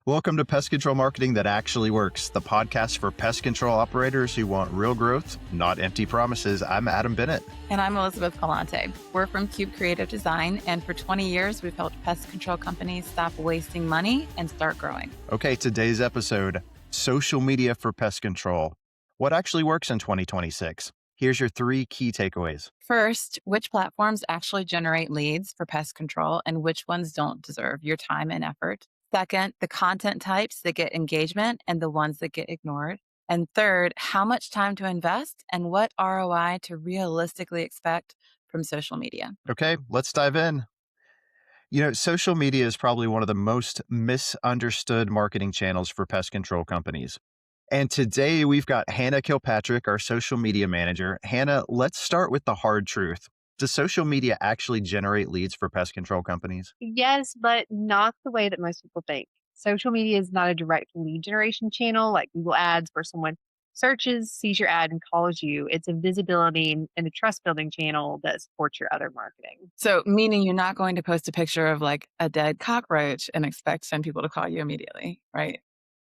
Welcome to Pest Control Marketing That Actually Works, the podcast for pest control operators who want real growth, not empty promises. I'm Adam Bennett. And I'm Elisabeth Pallante. We're from Cube Creative Design, and for 20 years, we've helped pest control companies stop wasting money and start growing. Okay, today's episode, social media for pest control. What actually works in 2026? Here's your 3 key takeaways. First, which platforms actually generate leads for pest control and which ones don't deserve your time and effort. Second, the content types that get engagement and the ones that get ignored. And third, how much time to invest and what ROI to realistically expect from social media. Okay, let's dive in. Social media is probably one of the most misunderstood marketing channels for pest control companies. And today we've got Hannah Kilpatrick, our social media manager. Hannah, let's start with the hard truth. Does social media actually generate leads for pest control companies? Yes, but not the way that most people think. Social media is not a direct lead generation channel like Google Ads where someone searches, sees your ad, and calls you. It's a visibility and a trust building channel that supports your other marketing. So meaning you're not going to post a picture of like a dead cockroach and expect 10 people to call you immediately, right?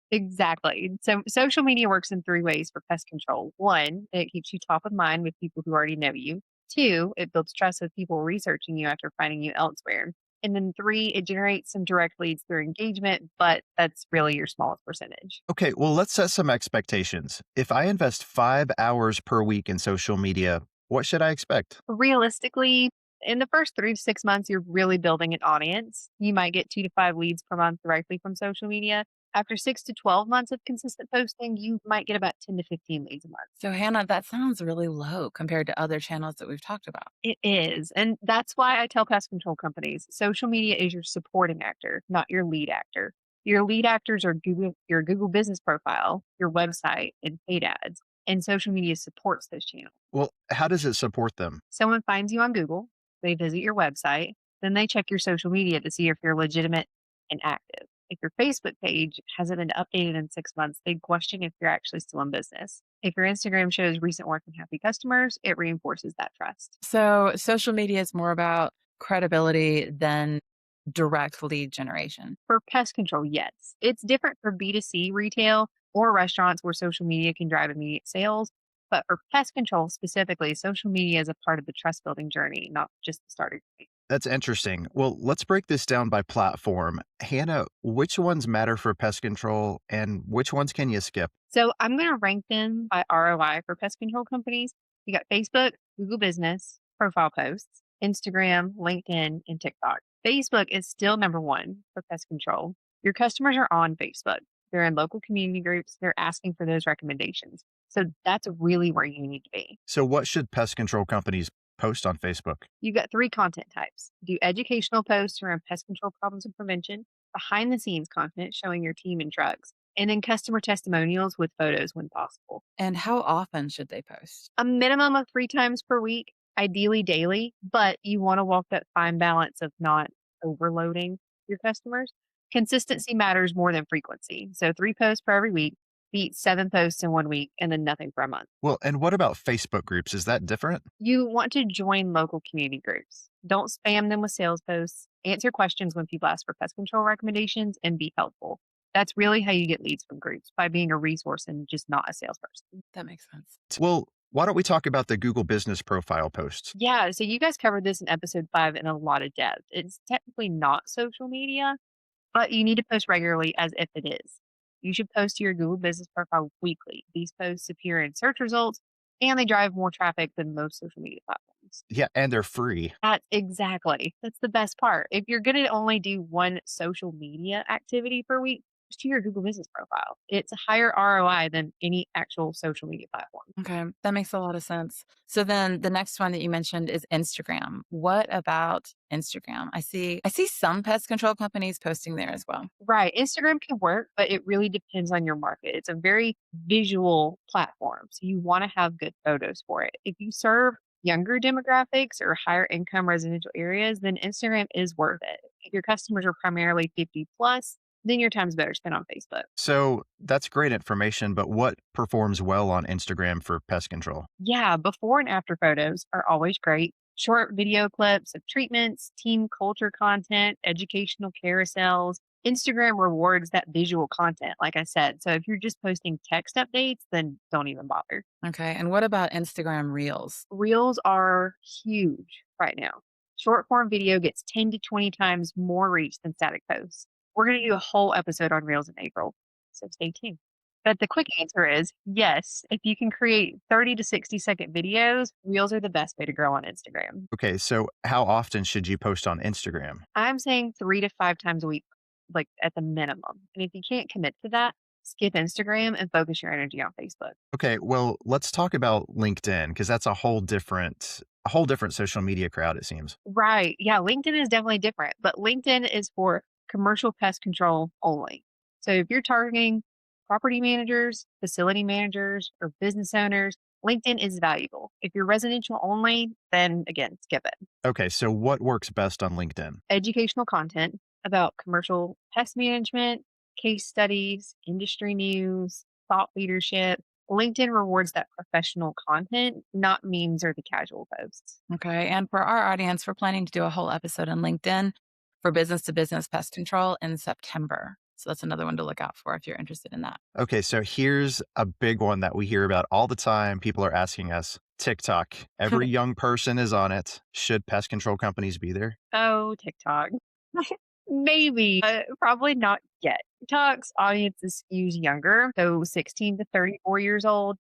Exactly. So social media works in 3 ways for pest control. 1, it keeps you top of mind with people who already know you. 2, it builds trust with people researching you after finding you elsewhere. And then 3, it generates some direct leads through engagement, but that's really your smallest percentage. Okay, well, let's set some expectations. If I invest 5 hours per week in social media, what should I expect? Realistically, in the first 3 to 6 months, you're really building an audience. You might get 2 to 5 leads per month directly from social media. After 6 to 12 months of consistent posting, you might get about 10 to 15 leads a month. So Hannah, that sounds really low compared to other channels that we've talked about. It is. And that's why I tell pest control companies, social media is your supporting actor, not your lead actor. Your lead actors are your Google business profile, your website, and paid ads. And social media supports those channels. Well, how does it support them? Someone finds you on Google, they visit your website, then they check your social media to see if you're legitimate and active. If your Facebook page hasn't been updated in 6 months, they question if you're actually still in business. If your Instagram shows recent work and happy customers, it reinforces that trust. So social media is more about credibility than direct lead generation. For pest control, yes. It's different for B2C retail or restaurants where social media can drive immediate sales. But for pest control specifically, social media is a part of the trust building journey, not just the starting point. That's interesting. Well, let's break this down by platform. Hannah, which ones matter for pest control and which ones can you skip? So I'm going to rank them by ROI for pest control companies. You got Facebook, Google Business, profile posts, Instagram, LinkedIn, and TikTok. Facebook is still number 1 for pest control. Your customers are on Facebook. They're in local community groups. They're asking for those recommendations. So that's really where you need to be. So what should pest control companies post on Facebook? You've got 3 content types. Do educational posts around pest control problems and prevention, behind the scenes content showing your team and trucks, and then customer testimonials with photos when possible. And how often should they post? A minimum of 3 times per week, ideally daily, but you want to walk that fine balance of not overloading your customers. Consistency matters more than frequency. So 3 posts per every week beats 7 posts in 1 week and then nothing for a month. Well, and what about Facebook groups? Is that different? You want to join local community groups. Don't spam them with sales posts. Answer questions when people ask for pest control recommendations and be helpful. That's really how you get leads from groups, by being a resource and just not a salesperson. That makes sense. Well, why don't we talk about the Google Business Profile posts? Yeah, so you guys covered this in episode 5 in a lot of depth. It's technically not social media, but you need to post regularly as if it is. You should post to your Google Business Profile weekly. These posts appear in search results and they drive more traffic than most social media platforms. Yeah, and they're free. That's the best part. If you're going to only do 1 social media activity per week, to your Google Business Profile. It's a higher ROI than any actual social media platform. Okay, that makes a lot of sense. So then the next one that you mentioned is Instagram. What about Instagram? I see some pest control companies posting there as well. Right. Instagram can work, but it really depends on your market. It's a very visual platform. So you want to have good photos for it. If you serve younger demographics or higher income residential areas, then Instagram is worth it. If your customers are primarily 50 plus, then your time's better spent on Facebook. So that's great information, but what performs well on Instagram for pest control? Yeah, before and after photos are always great. Short video clips of treatments, team culture content, educational carousels, Instagram rewards that visual content, like I said. So if you're just posting text updates, then don't even bother. Okay. And what about Instagram Reels? Reels are huge right now. Short form video gets 10 to 20 times more reach than static posts. We're going to do a whole episode on Reels in April, so stay tuned. But the quick answer is yes, if you can create 30 to 60-second videos, Reels are the best way to grow on Instagram. Okay, so how often should you post on Instagram? I'm saying 3 to 5 times a week, like at the minimum. And if you can't commit to that, skip Instagram and focus your energy on Facebook. Okay, well, let's talk about LinkedIn because that's a whole different social media crowd, it seems. Right. Yeah. LinkedIn is definitely different, but LinkedIn is for commercial pest control only. So if you're targeting property managers, facility managers, or business owners, LinkedIn is valuable. If you're residential only, then again, skip it. Okay, so what works best on LinkedIn? Educational content about commercial pest management, case studies, industry news, thought leadership. LinkedIn rewards that professional content, not memes or the casual posts. Okay. And for our audience, we're planning to do a whole episode on LinkedIn for business to business pest control in September. So that's another one to look out for if you're interested in that. Okay, so here's a big one that we hear about all the time. People are asking us TikTok. Every young person is on it. Should pest control companies be there? Oh, TikTok. Maybe, probably not yet. TikTok's audience skews younger, so 16 to 34 years old,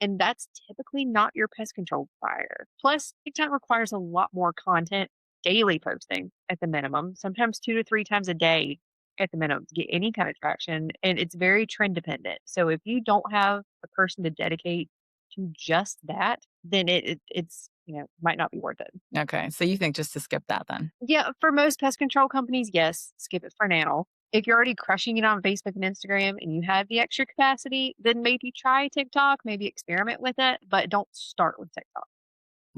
and that's typically not your pest control provider. Plus, TikTok requires a lot more content, daily posting at the minimum, sometimes 2 to 3 times a day at the minimum to get any kind of traction, and it's very trend dependent. So if you don't have a person to dedicate to just that, then it's, might not be worth it. Okay. So you think just to skip that then? Yeah, for most pest control companies, yes, skip it for now. If you're already crushing it on Facebook and Instagram and you have the extra capacity, then maybe try TikTok, maybe experiment with it, but don't start with TikTok.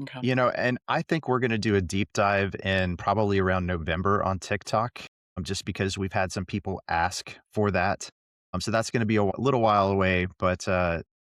Okay. And I think we're going to do a deep dive in probably around November on TikTok, just because we've had some people ask for that. So that's going to be a little while away, but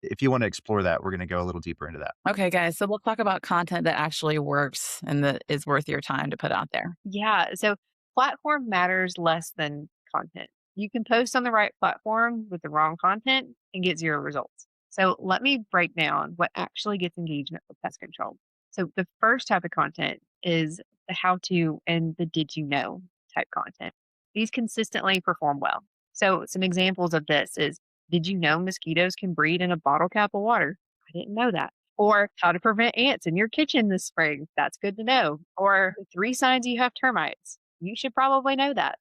if you want to explore that, we're going to go a little deeper into that. Okay, guys. So we'll talk about content that actually works and that is worth your time to put out there. Yeah, so platform matters less than content. You can post on the right platform with the wrong content and get zero results. So let me break down what actually gets engagement with pest control. So the first type of content is the how to and the did you know type content. These consistently perform well. So some examples of this is, did you know mosquitoes can breed in a bottle cap of water? I didn't know that. Or how to prevent ants in your kitchen this spring. That's good to know. Or 3 signs you have termites. You should probably know that.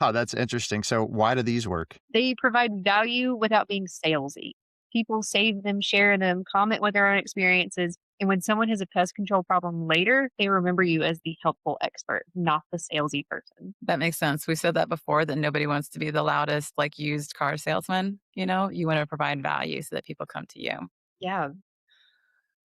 Oh, that's interesting. So why do these work? They provide value without being salesy. People save them, share them, comment with their own experiences. And when someone has a pest control problem later, they remember you as the helpful expert, not the salesy person. That makes sense. We said that before that nobody wants to be the loudest, like used car salesman. You want to provide value so that people come to you. Yeah.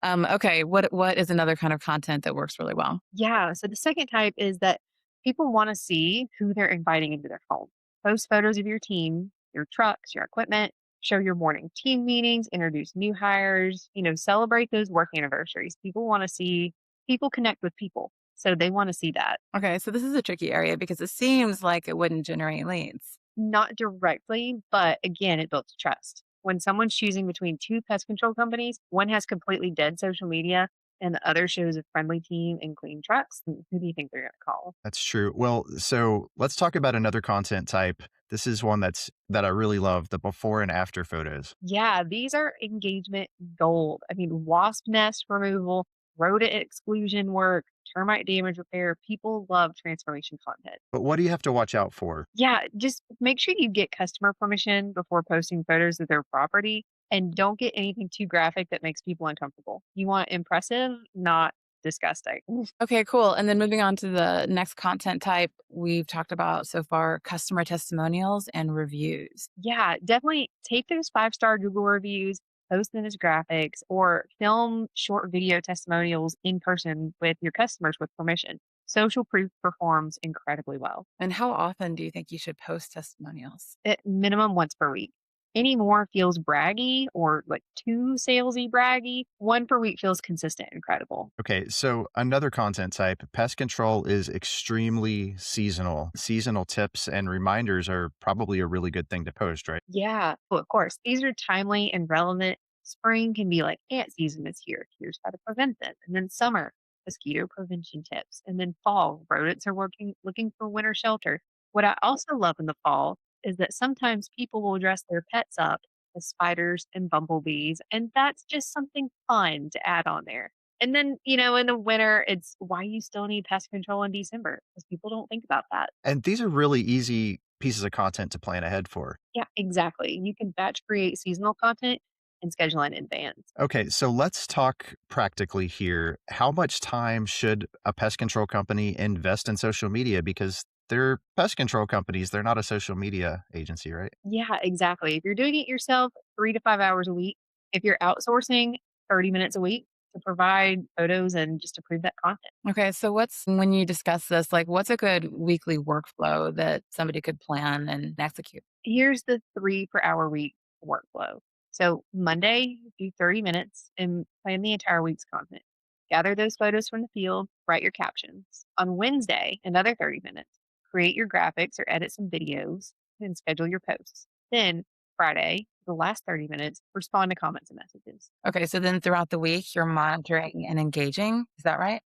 Okay. What is another kind of content that works really well? Yeah. So the second type is that people want to see who they're inviting into their home. Post photos of your team, your trucks, your equipment, show your morning team meetings, introduce new hires, celebrate those work anniversaries. People want to see people connect with people. So they want to see that. Okay. So this is a tricky area because it seems like it wouldn't generate leads. Not directly, but again, it builds trust. When someone's choosing between 2 pest control companies, one has completely dead social media and the other shows a friendly team and clean trucks, who do you think they're going to call? That's true. Well, so let's talk about another content type. This is one that I really love, the before and after photos. Yeah, these are engagement gold. I mean, wasp nest removal, rodent exclusion work, termite damage repair. People love transformation content. But what do you have to watch out for? Yeah, just make sure you get customer permission before posting photos of their property and don't get anything too graphic that makes people uncomfortable. You want impressive, not disgusting. Okay, cool. And then moving on to the next content type, we've talked about so far customer testimonials and reviews. Yeah, definitely take those 5-star Google reviews, post them as graphics, or film short video testimonials in person with your customers with permission. Social proof performs incredibly well. And how often do you think you should post testimonials? At minimum once per week. Any more feels braggy or like too salesy braggy. One per week feels consistent and credible. Okay, so another content type, pest control is extremely seasonal. Seasonal tips and reminders are probably a really good thing to post, right? Yeah. Oh, of course. These are timely and relevant. Spring can be like ant season is here. Here's how to prevent them. And then summer, mosquito prevention tips. And then fall, rodents are looking for winter shelter. What I also love in the fall is that sometimes people will dress their pets up as spiders and bumblebees. And that's just something fun to add on there. And then, in the winter, it's why you still need pest control in December because people don't think about that. And these are really easy pieces of content to plan ahead for. Yeah, exactly. You can batch create seasonal content and schedule in advance. Okay, so let's talk practically here. How much time should a pest control company invest in social media? Because they're pest control companies, they're not a social media agency, right? Yeah, exactly. If you're doing it yourself, 3 to 5 hours a week. If you're outsourcing, 30 minutes a week to provide photos and just to prove that content. Okay, so when you discuss this, like what's a good weekly workflow that somebody could plan and execute? Here's the 3 per hour week workflow. So Monday, do 30 minutes and plan the entire week's content. Gather those photos from the field, write your captions. On Wednesday, another 30 minutes. Create your graphics or edit some videos and schedule your posts. Then Friday, the last 30 minutes, respond to comments and messages. Okay, so then throughout the week, you're monitoring and engaging. Is that right?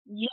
Yeah,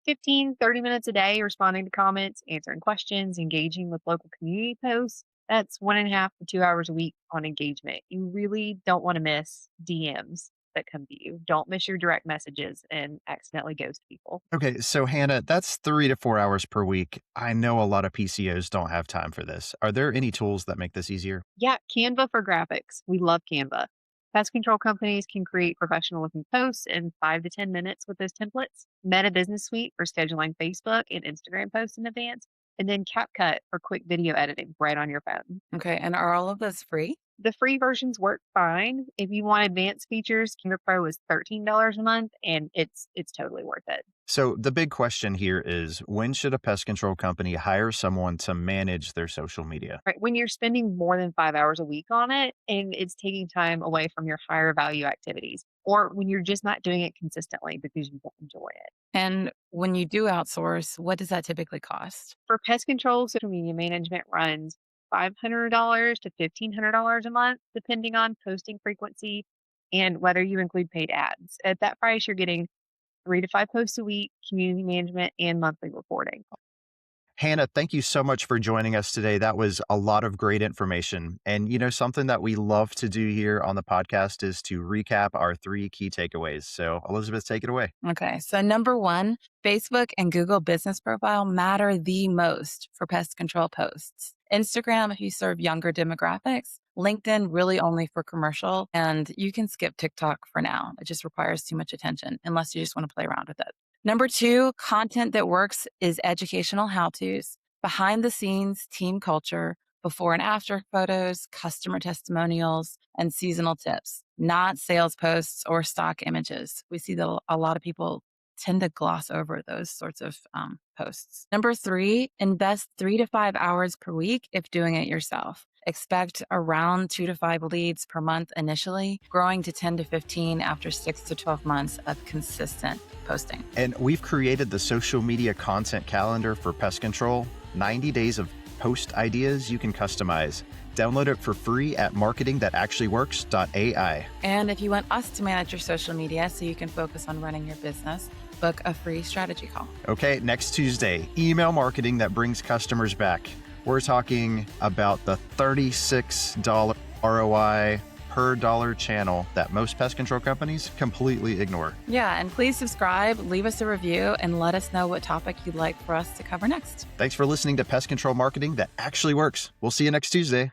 15, 30 minutes a day responding to comments, answering questions, engaging with local community posts. That's 1.5 to 2 hours a week on engagement. You really don't want to miss DMs that come to you. Don't miss your direct messages and accidentally ghost people. Okay, so Hannah, that's 3 to 4 hours per week. I know a lot of PCOs don't have time for this. Are there any tools that make this easier? Yeah, Canva for graphics. We love Canva. Pest control companies can create professional looking posts in 5 to 10 minutes with those templates. Meta Business Suite for scheduling Facebook and Instagram posts in advance. And then CapCut for quick video editing right on your phone. Okay, and are all of those free? The free versions work fine. If you want advanced features, Canva Pro is $13 a month and it's totally worth it. So the big question here is when should a pest control company hire someone to manage their social media? Right. When you're spending more than 5 hours a week on it and it's taking time away from your higher value activities, or when you're just not doing it consistently because you don't enjoy it. And when you do outsource, what does that typically cost? For pest control, social media management runs $500 to $1,500 a month, depending on posting frequency and whether you include paid ads. At that price, you're getting 3 to 5 posts a week, community management, and monthly reporting. Hannah, thank you so much for joining us today. That was a lot of great information. And, something that we love to do here on the podcast is to recap our 3 key takeaways. So, Elisabeth, take it away. Okay, so number one, Facebook and Google business profile matter the most for pest control posts. Instagram, if you serve younger demographics, LinkedIn really only for commercial, and you can skip TikTok for now. It just requires too much attention unless you just want to play around with it. Number two, content that works is educational how-tos, behind the scenes team culture, before and after photos, customer testimonials, and seasonal tips, not sales posts or stock images. We see that a lot of people tend to gloss over those sorts of posts. Number three, invest 3 to 5 hours per week if doing it yourself. Expect around 2 to 5 leads per month initially, growing to 10 to 15 after 6 to 12 months of consistent posting. And we've created the social media content calendar for pest control, 90 days of post ideas you can customize. Download it for free at marketingthatactuallyworks.ai. And if you want us to manage your social media so you can focus on running your business, book a free strategy call. Okay, next Tuesday, email marketing that brings customers back. We're talking about the $36 ROI per dollar channel that most pest control companies completely ignore. Yeah, and please subscribe, leave us a review, and let us know what topic you'd like for us to cover next. Thanks for listening to Pest Control Marketing That Actually Works. We'll see you next Tuesday.